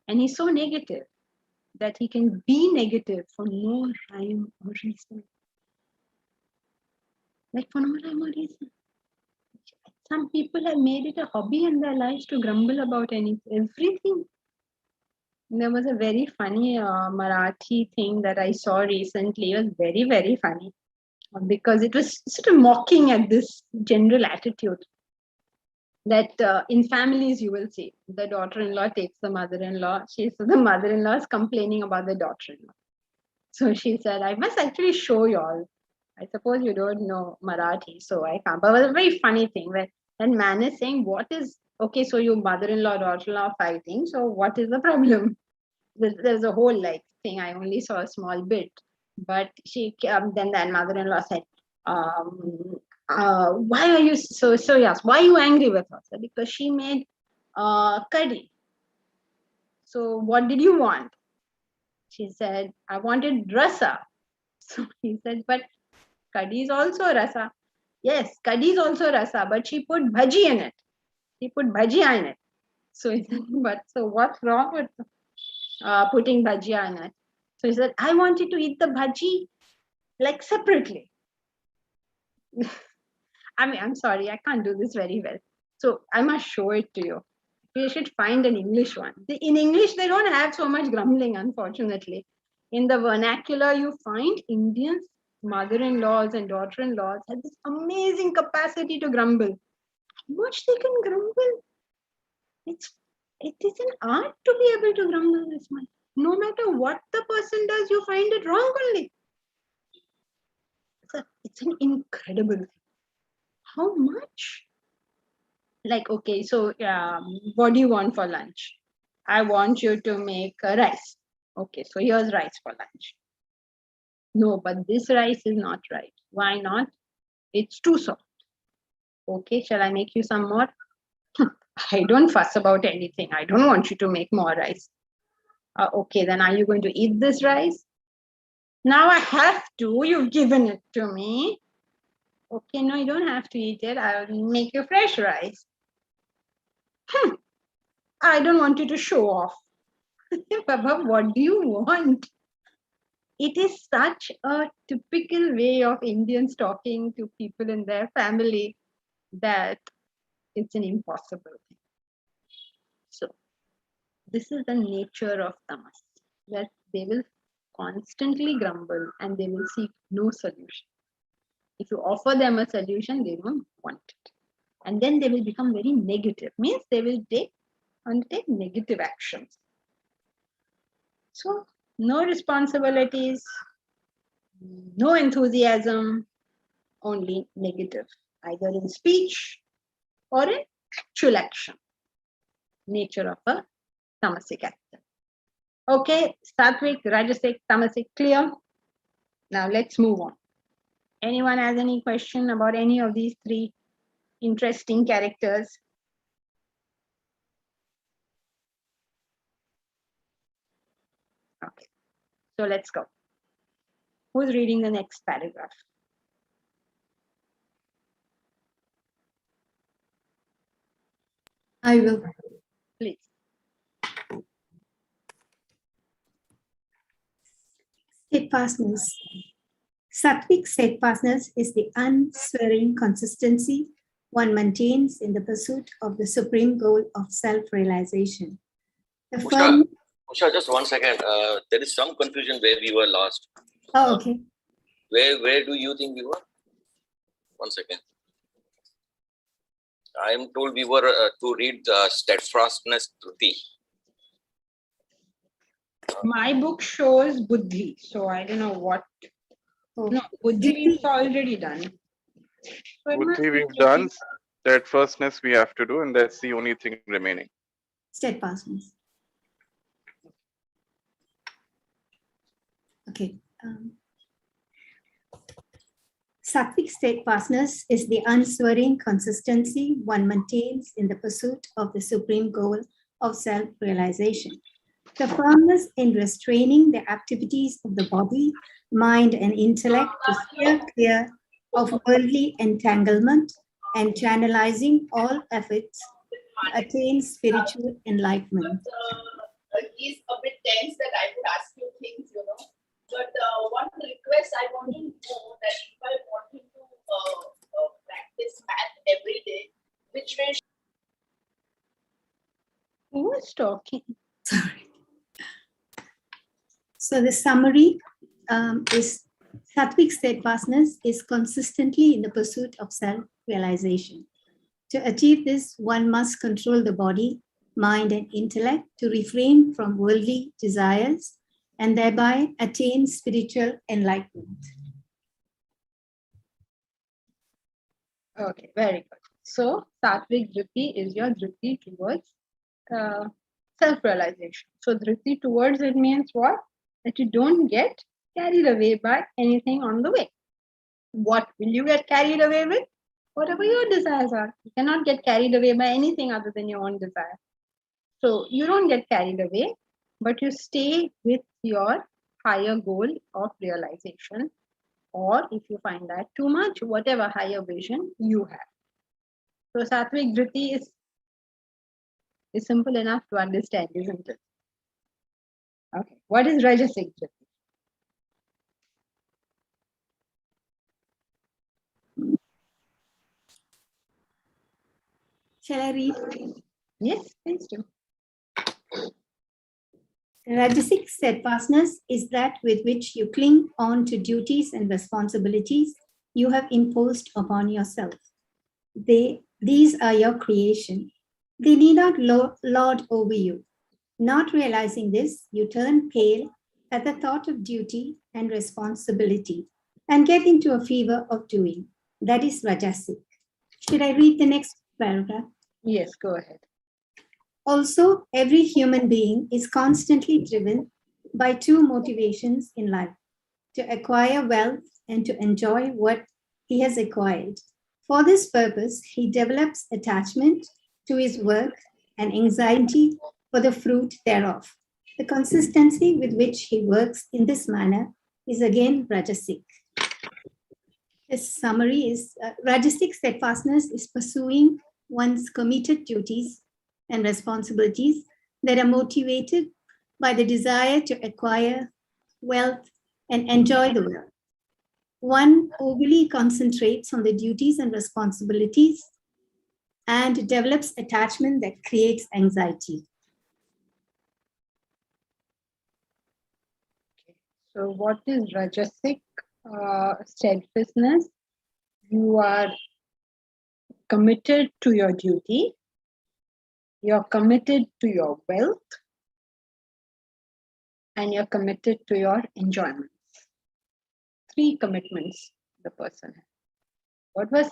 And he's so negative that he can be negative for no rhyme or reason. Like for no rhyme or reason. Some people have made it a hobby in their lives to grumble about everything. There was a very funny Marathi thing that I saw recently. It was very, very funny because it was sort of mocking at this general attitude that in families you will see the daughter-in-law takes the mother-in-law. The mother-in-law is complaining about the daughter-in-law. So she said, I must actually show you all. I suppose you don't know Marathi, so I can't. But it was a very funny thing where that man is saying, what is, okay, so your mother-in-law, daughter-in-law fighting. So what is the problem? There's a whole thing. I only saw a small bit. But then that mother-in-law said, why are you so yes? Why are you angry with her? So because she made curry. So what did you want? She said, I wanted rasa. So he said, but curry is also rasa. Yes, curry is also rasa, but she put bhaji in it. She put bhajia in it. So he said, but so what's wrong with putting bhajia in it? So he said, I wanted to eat the bhaji like separately. I mean, I'm sorry, I can't do this very well. So I must show it to you. We should find an English one. In English, they don't have so much grumbling, unfortunately. In the vernacular, you find Indians, mother-in-laws and daughter-in-laws have this amazing capacity to grumble. How much they can grumble? It is an art to be able to grumble this much. No matter what the person does, you find it wrong only. It's an incredible thing. How much? Like, okay, so what do you want for lunch? I want you to make rice. Okay, so here's rice for lunch. No, but this rice is not right. Why not? It's too soft. Okay, shall I make you some more? I don't fuss about anything. I don't want you to make more rice. Okay, then are you going to eat this rice? Now I have to. You've given it to me. Okay, no, you don't have to eat it. I'll make you fresh rice. I don't want you to show off. Baba, what do you want? It is such a typical way of Indians talking to people in their family that it's an impossible thing. So, this is the nature of tamas, that they will constantly grumble and they will seek no solution. If you offer them a solution, they don't want it. And then they will become very negative, means they will undertake negative actions. So, no responsibilities, no enthusiasm, only negative, either in speech or in actual action. Nature of a Tamasic action. Okay, Sattvic, Rajasic, Tamasic, clear? Now let's move on. Anyone has any question about any of these three interesting characters? Okay, so let's go. Who's reading the next paragraph? I will. Please. Steadfastness. Sattvic steadfastness is the unswerving consistency one maintains in the pursuit of the supreme goal of self-realization. Usha, just 1 second. There is some confusion where we were last. Oh, okay. Where do you think we were? 1 second. I am told we were to read the Steadfastness Treatise. My book shows buddhi, so I don't know what. Oh, No, buddhi is already done. So it must Buddhi be we've done, steadfastness we have to do, and that's the only thing remaining. Steadfastness. Okay. Sattvic steadfastness is the unswerving consistency one maintains in the pursuit of the supreme goal of self-realization. The firmness in restraining the activities of the body, mind, and intellect to steer clear of worldly entanglement and channelizing all efforts to attain spiritual enlightenment. He's a bit tense that I could ask you things, But one request I want to know that if I want him to practice math every day, which way? Who is talking? Sorry. So the summary is Sattvic steadfastness is consistently in the pursuit of self-realization. To achieve this, one must control the body, mind, and intellect to refrain from worldly desires and thereby attain spiritual enlightenment. Okay, very good. So, Sattvic Dhritti is your Dhritti towards self-realization. So, Dhritti towards it means what? That you don't get carried away by anything on the way. What will you get carried away with? Whatever your desires are. You cannot get carried away by anything other than your own desire. So, you don't get carried away, but you stay with your higher goal of realization. Or if you find that too much, whatever higher vision you have. So Sattvic Dhritti is simple enough to understand, isn't it? Okay. What is Rajasic Dhritti? Shall I read? Yes, please do. Rajasic steadfastness is that with which you cling on to duties and responsibilities you have imposed upon yourself. These are your creation. They need not lord over you. Not realizing this, you turn pale at the thought of duty and responsibility and get into a fever of doing. That is Rajasic. Should I read the next paragraph? Yes, go ahead. Also, every human being is constantly driven by two motivations in life: to acquire wealth and to enjoy what he has acquired. For this purpose, he develops attachment to his work and anxiety for the fruit thereof. The consistency with which he works in this manner is again Rajasic. This summary is Rajasic steadfastness is pursuing one's committed duties and responsibilities that are motivated by the desire to acquire wealth and enjoy the wealth. One overly concentrates on the duties and responsibilities and develops attachment that creates anxiety. So what is Rajasic steadfastness? You are committed to your duty. You're committed to your wealth. And you're committed to your enjoyment. 3 commitments the person has. What was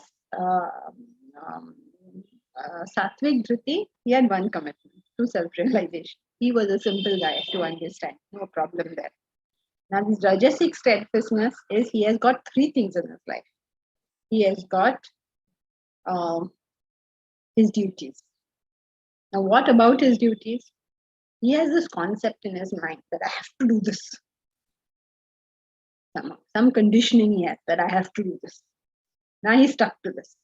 Sattvic Dhritti? He had 1 commitment to self-realization. He was a simple guy to understand. No problem there. Now this Rajasic steadfastness is he has got 3 things in his life. He has got his duties. Now what about his duties? He has this concept in his mind that I have to do this. Some conditioning he has that I have to do this. Now he's stuck to this.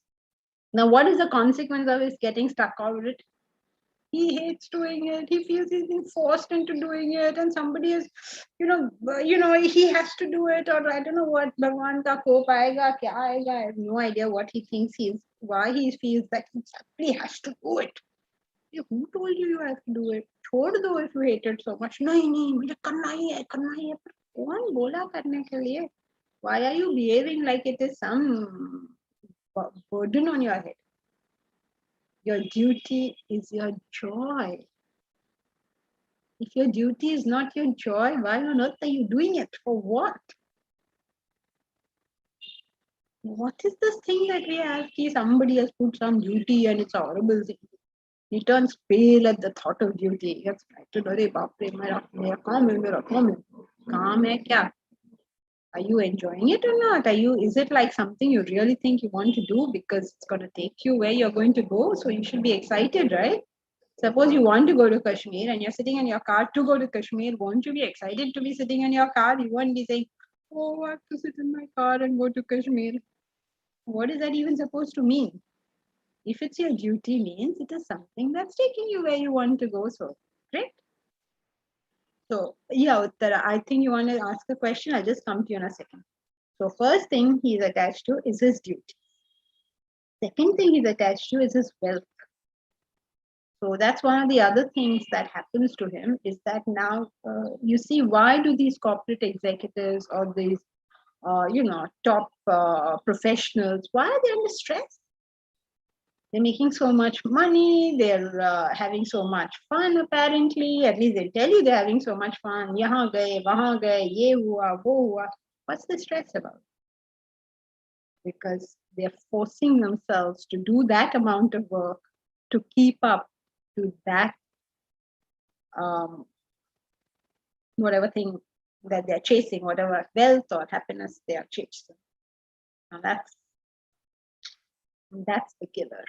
Now what is the consequence of his getting stuck over it? He hates doing it. He feels he's been forced into doing it, and somebody is, he has to do it, or I don't know what. Bhagwan ka kop aayega, kya aayega? I have no idea what he thinks why he feels that he simply has to do it. Who told you have to do it? छोड़ दो if you hate it so much. नहीं मुझे करना ही है पर कौन बोला करने के लिए? Why are you behaving like it is some burden on your head? Your duty is your joy. If your duty is not your joy, why on earth are you doing it? For what? What is this thing that we have? Somebody has put some duty and it's a horrible thing. He turns pale at the thought of duty. He gets frightened. Are you enjoying it or not? Is it like something you really think you want to do because it's going to take you where you're going to go? So you should be excited, right? Suppose you want to go to Kashmir and you're sitting in your car to go to Kashmir. Won't you be excited to be sitting in your car? You won't be saying, oh, I have to sit in my car and go to Kashmir. What is that even supposed to mean? If it's your duty, means it is something that's taking you where you want to go. So, great. So, yeah, Uttara, I think you want to ask a question. I'll just come to you in a second. So, first thing he's attached to is his duty. Second thing he's attached to is his wealth. So, that's one of the other things that happens to him is that now, you see, why do these corporate executives or these, top professionals, why are they under stress? They're making so much money, they're having so much fun apparently, at least they tell you they're having so much fun. Yahan gaye, wahan gaye, ye hua, wo hua. What's the stress about? Because they're forcing themselves to do that amount of work to keep up to that whatever thing that they're chasing, whatever wealth or happiness they are chasing. Now that's the killer.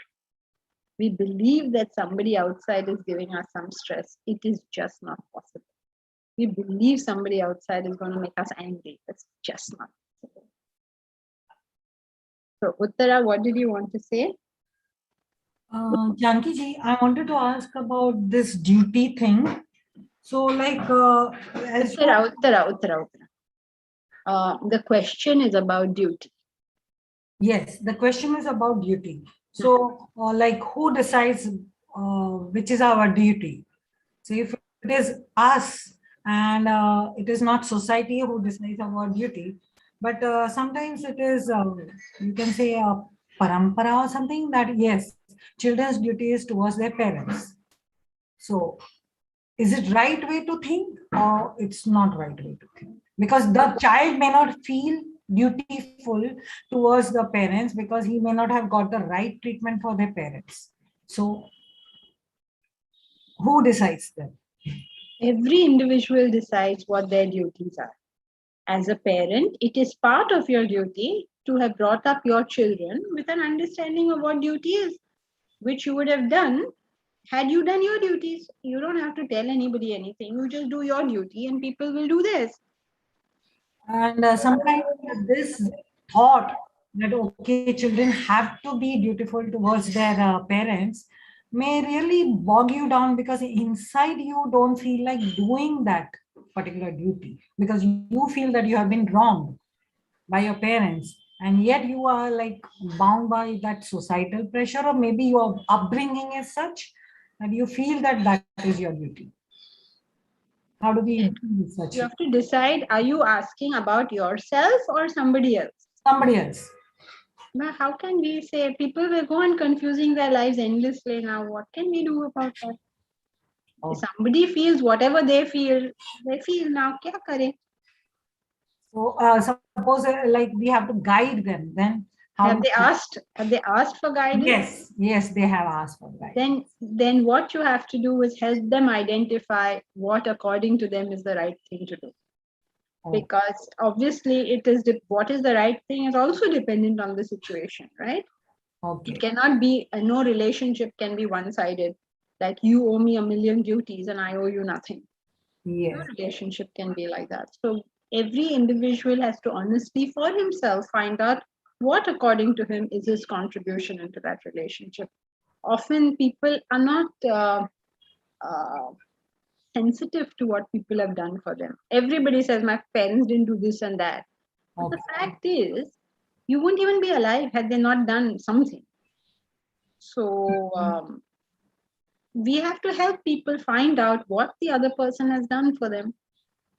We believe that somebody outside is giving us some stress. It is just not possible. We believe somebody outside is going to make us angry. That's just not possible. So, Uttara, what did you want to say? Janki ji, I wanted to ask about this duty thing. So, like, Uttara. The question is about duty. Yes, the question is about duty. So, like, who decides which is our duty? So, if it is us and it is not society who decides our duty, but sometimes it is, you can say, a parampara or something that, yes, children's duty is towards their parents. So, is it right way to think or it's not right way to think? Because the child may not feel dutiful towards the parents because he may not have got the right treatment for their parents. So who decides that? Every individual decides what their duties are. As a parent, it is part of your duty to have brought up your children with an understanding of what duty is, which you would have done had you done your duties. You don't have to tell anybody anything. You just do your duty and people will do theirs. And sometimes this thought that, okay, children have to be dutiful towards their parents may really bog you down because inside you don't feel like doing that particular duty because you feel that you have been wronged by your parents, and yet you are like bound by that societal pressure, or maybe your upbringing is such that you feel that that is your duty. How do we do such? You have to decide, are you asking about yourself or somebody else? Somebody else. Now, how can we say people will go on confusing their lives endlessly now? What can we do about that? If somebody feels whatever they feel now, kya kare? So suppose like we have to guide them, then how have they asked for guidance? Yes, they have asked for guidance. Then what you have to do is help them identify what according to them is the right thing to do. Because obviously it is what is the right thing is also dependent on the situation, right? Okay. It cannot be, no relationship can be one-sided, like you owe me 1,000,000 duties and I owe you nothing. Yes. No relationship can be like that. So every individual has to honestly for himself find out what according to him is his contribution into that relationship. Often people are not sensitive to what people have done for them. Everybody says my parents didn't do this and that. But the fact is, you wouldn't even be alive had they not done something. So we have to help people find out what the other person has done for them.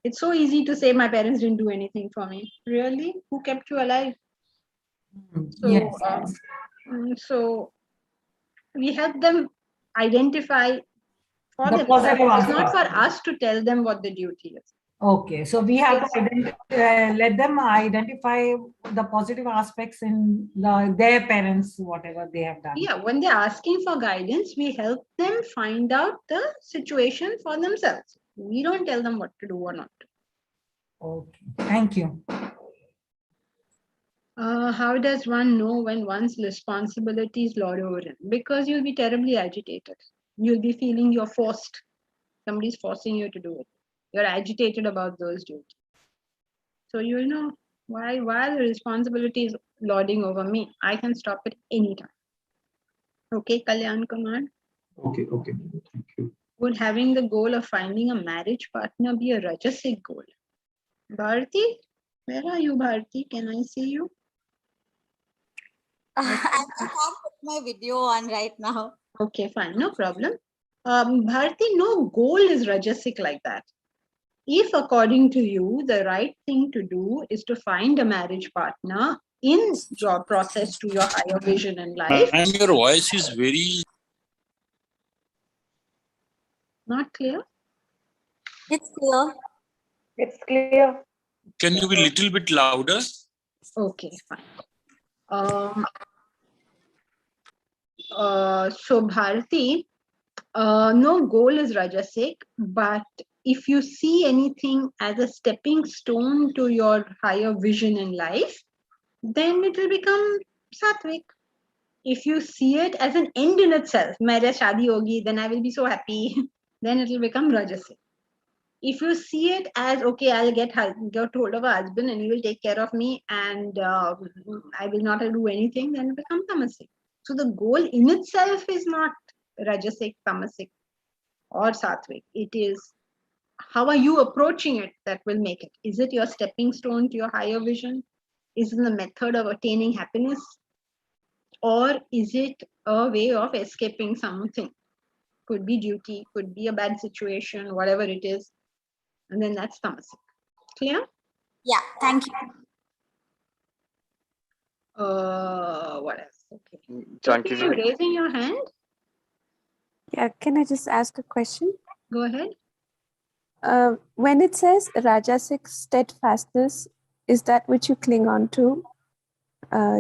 It's so easy to say my parents didn't do anything for me. Really? Who kept you alive? So, yes. So we help them identify For The them. positive It's not aspect. for us to tell them what the duty is. Okay, so we have to let them identify the positive aspects in their parents, whatever they have done. Yeah, when they're asking for guidance, we help them find out the situation for themselves. We don't tell them what to do or not. Okay, thank you. How does one know when one's responsibilities lord over him? Because you'll be terribly agitated. You'll be feeling you're forced. Somebody's forcing you to do it. You're agitated about those duties. So you'll know why the responsibility is lording over me. I can stop it anytime. Okay, Kalyan Kumar? Okay, okay. Thank you. Would having the goal of finding a marriage partner be a Rajasic goal? Bharti? Where are you, Bharti? Can I see you? I can't put my video on right now. Okay, fine. No problem. Bharti, no goal is Rajasic like that. If according to you, the right thing to do is to find a marriage partner in your process to your higher vision in life. And your voice is very... Not clear? It's clear. It's clear. Can you be a little bit louder? Okay, fine. So Bharti, no goal is Rajasic, but if you see anything as a stepping stone to your higher vision in life, then it will become Sattvic. If you see it as an end in itself, Mera shadi hogi, then I will be so happy, then it will become Rajasic. If you see it as, okay, I'll get hold of a husband and he will take care of me and I will not do anything, then it becomes Tamasic. So the goal in itself is not Rajasic, Tamasic or Sattvic. It is how are you approaching it that will make it. Is it your stepping stone to your higher vision? Is it the method of attaining happiness? Or is it a way of escaping something? Could be duty, could be a bad situation, whatever it is. And then that's Tamasic. Clear? Yeah, thank you. What else? Okay. Janki You're raising your hand. Yeah, can I just ask a question? Go ahead. When it says Rajasic steadfastness, is that which you cling on to?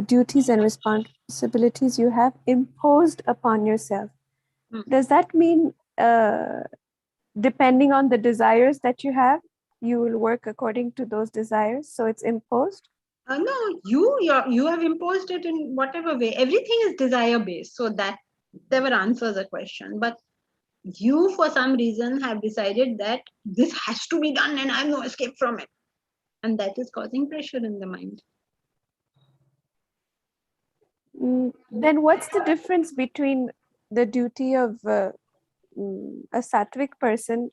Duties and responsibilities you have imposed upon yourself. Does that mean depending on the desires that you have, you will work according to those desires? So it's imposed? No, you have imposed it in whatever way. Everything is desire based, so that never answers a question. But you, for some reason, have decided that this has to be done and I have no escape from it, and that is causing pressure in the mind. Then what's the difference between the duty of a Sattvic person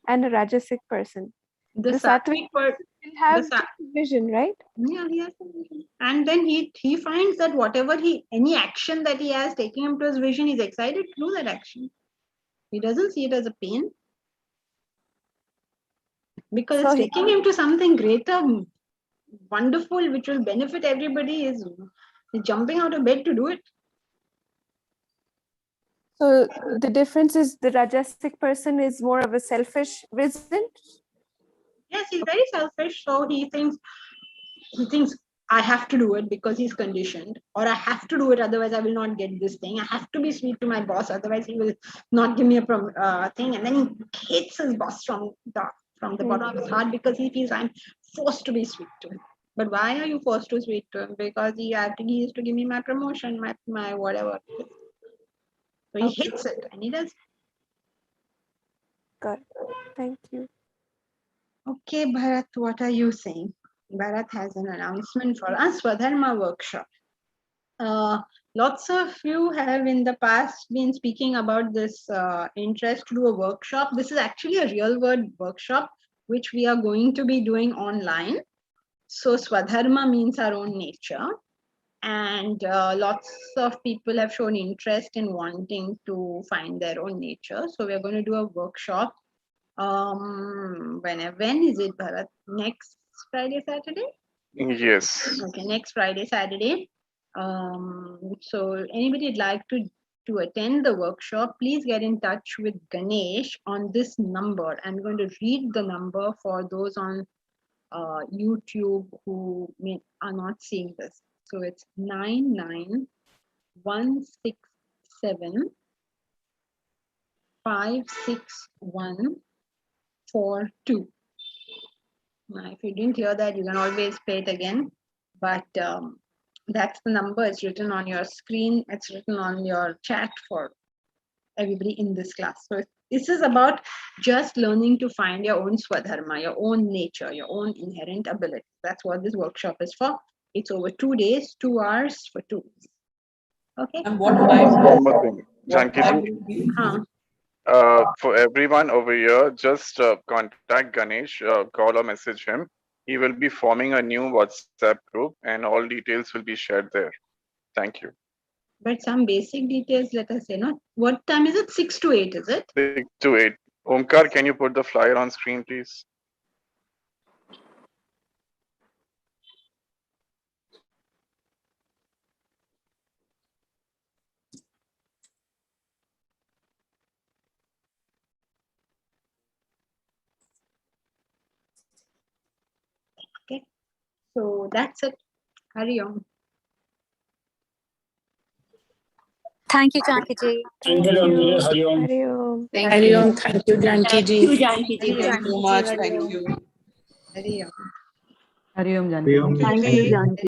and a Rajasic person? The Sattvic person will have vision, right? Yeah, he has a vision. And then he finds that whatever any action that he has taking him to his vision, he's excited to do that action. He doesn't see it as a pain. Because it's taking him to something greater, wonderful, which will benefit everybody, is jumping out of bed to do it. So the difference is the Rajasic person is more of a selfish reason? Yes, he's very selfish. So he thinks I have to do it because he's conditioned, or I have to do it, otherwise I will not get this thing. I have to be sweet to my boss, otherwise he will not give me a thing. And then he hates his boss from the bottom of his heart because he feels I'm forced to be sweet to him. But why are you forced to be sweet to him? Because he used to give me my promotion, my whatever. So he hates it, and he does. Got it. Thank you. Okay, Bharat, what are you saying? Bharat has an announcement for us, Swadharma workshop. Lots of you have in the past been speaking about this interest to do a workshop. This is actually a real world workshop, which we are going to be doing online. So Swadharma means our own nature. And lots of people have shown interest in wanting to find their own nature. So we're going to do a workshop. When is it, Bharat? Next Friday, Saturday? Yes. Okay, next Friday, Saturday. So anybody would like to to attend the workshop, please get in touch with Ganesh on this number. I'm going to read the number for those on YouTube who are not seeing this. So it's 99167 56142. Now, if you didn't hear that, you can always play it again. But that's the number. It's written on your screen. It's written on your chat for everybody in this class. So this is about just learning to find your own swadharma, your own nature, your own inherent ability. That's what this workshop is for. It's over 2 days, 2 hours for 2 weeks. Okay. And what time? One more thing, What time Janki. will be? For everyone over here, just contact Ganesh, call or message him. He will be forming a new WhatsApp group and all details will be shared there. Thank you. But some basic details, let us say, no? What time is it? 6 to 8, is it? 6 to 8. Omkar, can you put the flyer on screen, please? Okay. So that's it. Hari Om. Thank you, Janki ji. Thank you, Janki. Hari Om. Hari Om. Hari Om. Thank you, Janki ji. Thank you so much. Thank you. Hari Om. Hari Om, Hari Janki. Om. Thank you, Janki.